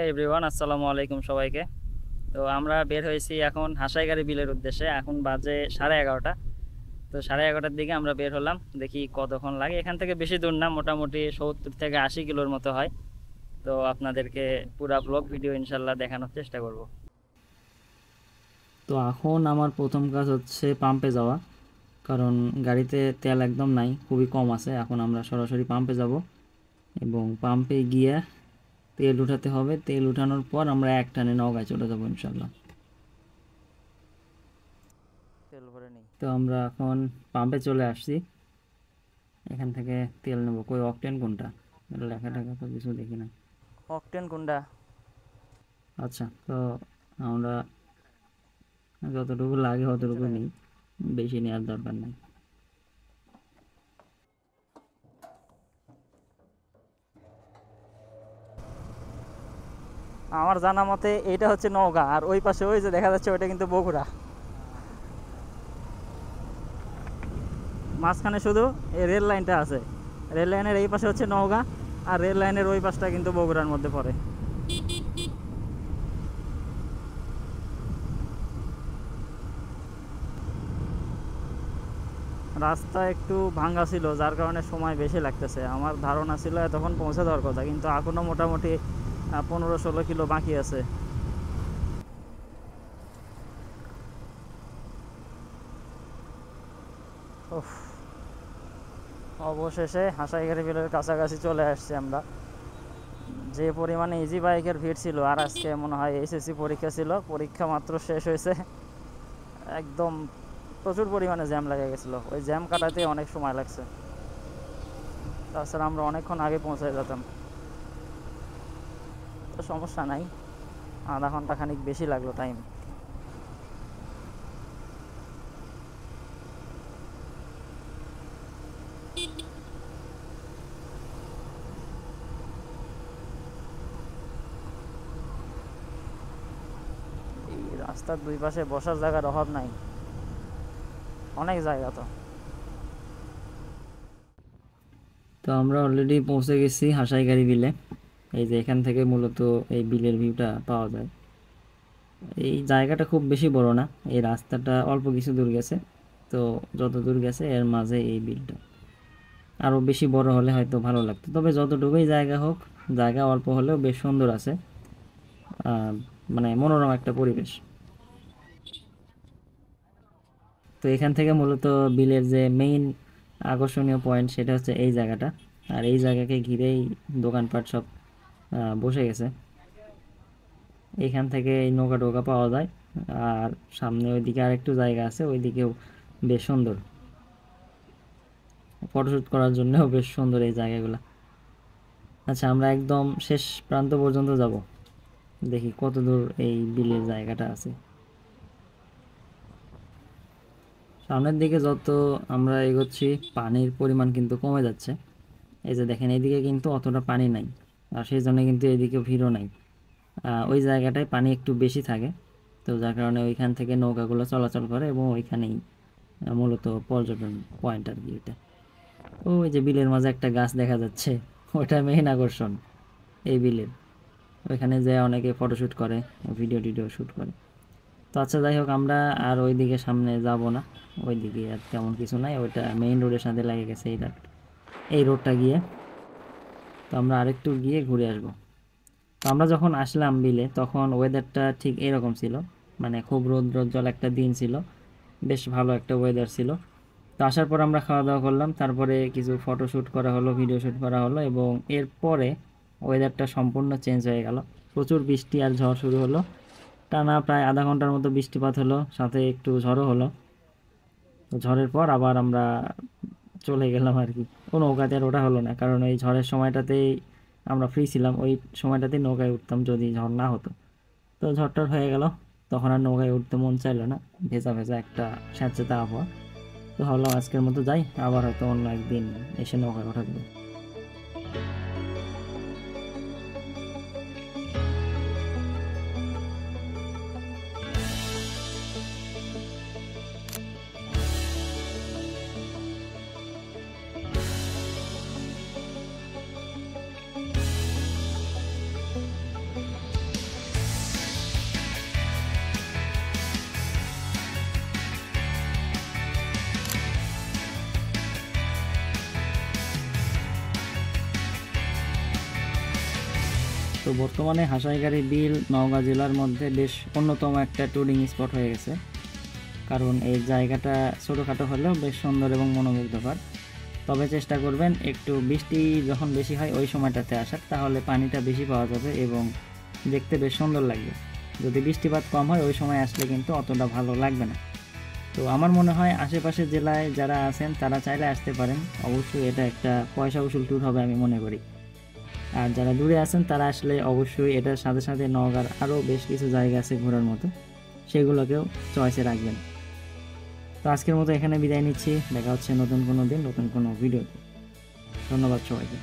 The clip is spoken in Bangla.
এই এভরিওয়ান, আসসালামু আলাইকুম সবাইকে। তো আমরা বের হয়েছি এখন হাসাইগাড়ি বিলের উদ্দেশ্যে। এখন বাজে 11:30। তো 11:30টার দিকে আমরা বের হলাম, দেখি কতক্ষণ লাগে। এখান থেকে বেশি দূর না, মোটামুটি 70 থেকে 80 কিলোর মতো হয়। তো আপনাদেরকে পুরা ব্লগ ভিডিও ইনশাল্লাহ দেখানোর চেষ্টা করব। তো এখন আমার প্রথম কাজ হচ্ছে পাম্পে যাওয়া, কারণ গাড়িতে তেল একদম নাই, খুবই কম আছে। এখন আমরা সরাসরি পাম্পে যাব এবং পাম্পে গিয়ে তেল উঠাতে হবে। তেল উঠানোর পর আমরা এক টানে নওগাঁয় চলে যাবো ইনশাল্লাহ। তেল ভরে নেই। তো আমরা এখন পাম্পে চলে আসছি। এখান থেকে তেল নেব। কই অকটেন কোনটা? এটা লেখা টাকা তো কিছু দেখি না। অকটেন কোনটা? আচ্ছা, তো আমরা যতটুকু লাগে ততটুকু নিই, বেশি নেওয়ার দরকার নেই। আমার জানা মতে এইটা হচ্ছে নওগাঁ, আর ওই পাশে ওই যে দেখা যাচ্ছে ওইটা কিন্তু বগুড়া। মাঝখানে শুধু এই রেল লাইনটা আছে। রেল লাইনের এই পাশে হচ্ছে নওগাঁ, আর রেল লাইনের ওই পাশটা কিন্তু বগুড়ার মধ্যে পড়ে। রাস্তা একটু ভাঙ্গা ছিল, যার কারণে সময় বেশি লাগতেছে। আমার ধারণা ছিল তখন পৌঁছে দেওয়ার কথা, কিন্তু এখনও মোটামুটি 15-16 কিলো বাকি আছে। উফ, অবশেষে হাসাইগাড়ি বিলের কাছাকাছি চলে আসছি আমরা। যে পরিমাণে ইজি বাইকের ভিড় ছিল, আর আজকে মনে হয় এসএসসি পরীক্ষা ছিল, পরীক্ষা মাত্র শেষ হয়েছে, একদম প্রচুর পরিমাণে জ্যাম লেগে গেছিলো। ওই জ্যাম কাটাতে অনেক সময় লাগছে, তাছাড়া আমরা অনেকক্ষণ আগে পৌঁছে যেতাম। তো সমস্যা নাই, আধা ঘন্টা খানিক বেশি লাগলো টাইম। এই রাস্তার দুই পাশে বসার জায়গার অভাব নাই, অনেক জায়গা। তো তো আমরা অলরেডি পৌঁছে গেছি হাসাইগাড়ি বিলে। এই যে এখান থেকে মূলত এই বিলের ভিউটা পাওয়া যায়। এই জায়গাটা খুব বেশি বড় না, এই রাস্তাটা অল্প কিছু দূর গেছে। তো যত দূর গেছে এর মাঝে এই বিলটা। আরও বেশি বড় হলে হয়তো ভালো লাগতো, তবে যতটুকুই জায়গা হোক, জায়গা অল্প হলেও বেশ সুন্দর আছে। মানে মনোরম একটা পরিবেশ। তো এখান থেকে মূলত বিলের যে মেইন আকর্ষণীয় পয়েন্ট সেটা হচ্ছে এই জায়গাটা। আর এই জায়গাকে ঘিরেই দোকানপাট সব বসে গেছে। এখান থেকে এই নৌকা টোকা পাওয়া যায়। আর সামনে ওইদিকে আরেকটু জায়গা আছে, ওইদিকেও বেশ সুন্দর, ফটোশ্যুট করার জন্যও বেশ সুন্দর এই জায়গাগুলো। আচ্ছা, আমরা একদম শেষ প্রান্ত পর্যন্ত যাব, দেখি কত দূর এই বিলের জায়গাটা আছে। সামনের দিকে যত আমরা এগোচ্ছি পানির পরিমাণ কিন্তু কমে যাচ্ছে। এই যে দেখেন, এইদিকে কিন্তু অতটা পানি নাই, আর সেই জন্য কিন্তু এদিকে ভিড়ও নাই। ওই জায়গাটায় পানি একটু বেশি থাকে, তো যার কারণে ওইখান থেকে নৌকাগুলো চলাচল করে এবং ওইখানেই মূলত পর্যটন পয়েন্ট আর কি এটা। ওই যে বিলের মাঝে একটা গাছ দেখা যাচ্ছে, ওটা মেইন আকর্ষণ এই বিলের। ওইখানে যে অনেকে ফটোশ্যুট করে, ভিডিও টিডিও শ্যুট করে। তো আচ্ছা, যাই হোক, আমরা আর ওইদিকে সামনে যাব না। ওইদিকে আর তেমন কিছু নাই, ওইটা মেইন রোডের সাথে লেগে গেছে এই রোডটা গিয়ে। তো আমরা আরেকটু গিয়ে ঘুরে আসবো। তো আমরা যখন আসলাম বিলে তখন ওয়েদারটা ঠিক এরকম ছিল, মানে খুব রৌদ্রোজ্জ্বল একটা দিন ছিল, বেশ ভালো একটা ওয়েদার ছিল। তো আসার পর আমরা খাওয়া দাওয়া করলাম, তারপরে কিছু ফটো শ্যুট করা হলো, ভিডিও শ্যুট করা হলো, এবং এরপরে ওয়েদারটা সম্পূর্ণ চেঞ্জ হয়ে গেল। প্রচুর বৃষ্টি আর ঝড় শুরু হলো। টানা প্রায় আধা ঘন্টার মতো বৃষ্টিপাত হলো, সাথে একটু ঝড়ও হলো। তো ঝড়ের পর আবার আমরা চলে গেলাম আর কি। কোনো নৌকাতে আর ওঠা হলো না, কারণ এই ঝড়ের সময়টাতেই আমরা ফ্রি ছিলাম, ওই সময়টাতেই নৌকায় উঠতাম যদি ঝড় না হতো। তো ঝড়টর হয়ে গেল, তখন আর নৌকায় উঠতে মন চাইলো না, ভেজা ভেজা একটা স্যাঁতসেঁতে আবহাওয়া। তো ভাবলাম আজকের মতো যাই, আবার হয়তো অন্য একদিন এসে নৌকায় ওঠা দেবো। তো বর্তমানে হাসাইগাড়ি বিল নওগাঁ জেলার মধ্যে বেশ অন্যতম একটা ট্যুরিং স্পট হয়ে গেছে, কারণ এই জায়গাটা ছোটোখাটো হলেও বেশ সুন্দর এবং মনোমুগ্ধকর। তবে চেষ্টা করবেন একটু বৃষ্টি যখন বেশি হয় ওই সময়টাতে আসার, তাহলে পানিটা বেশি পাওয়া যাবে এবং দেখতে বেশ সুন্দর লাগবে। যদি বৃষ্টিপাত কম হয় ওই সময় আসলে কিন্তু অতটা ভালো লাগবে না। তো আমার মনে হয় আশেপাশের জেলায় যারা আছেন তারা চাইলে আসতে পারেন। অবশ্যই এটা একটা পয়সা উসুল ট্যুর হবে আমি মনে করি। আর যারা দূরে আছেন তারা আসলে অবশ্যই এটার সাথে সাথে নওগাঁর আরও বেশ কিছু জায়গা আছে ঘোরার মতো, সেগুলোকেও চয়েসে রাখবেন। তো আজকের মতো এখানে বিদায় নিচ্ছি, দেখা হচ্ছে নতুন কোনো দিন নতুন কোনো ভিডিওতে। ধন্যবাদ সবাইকে।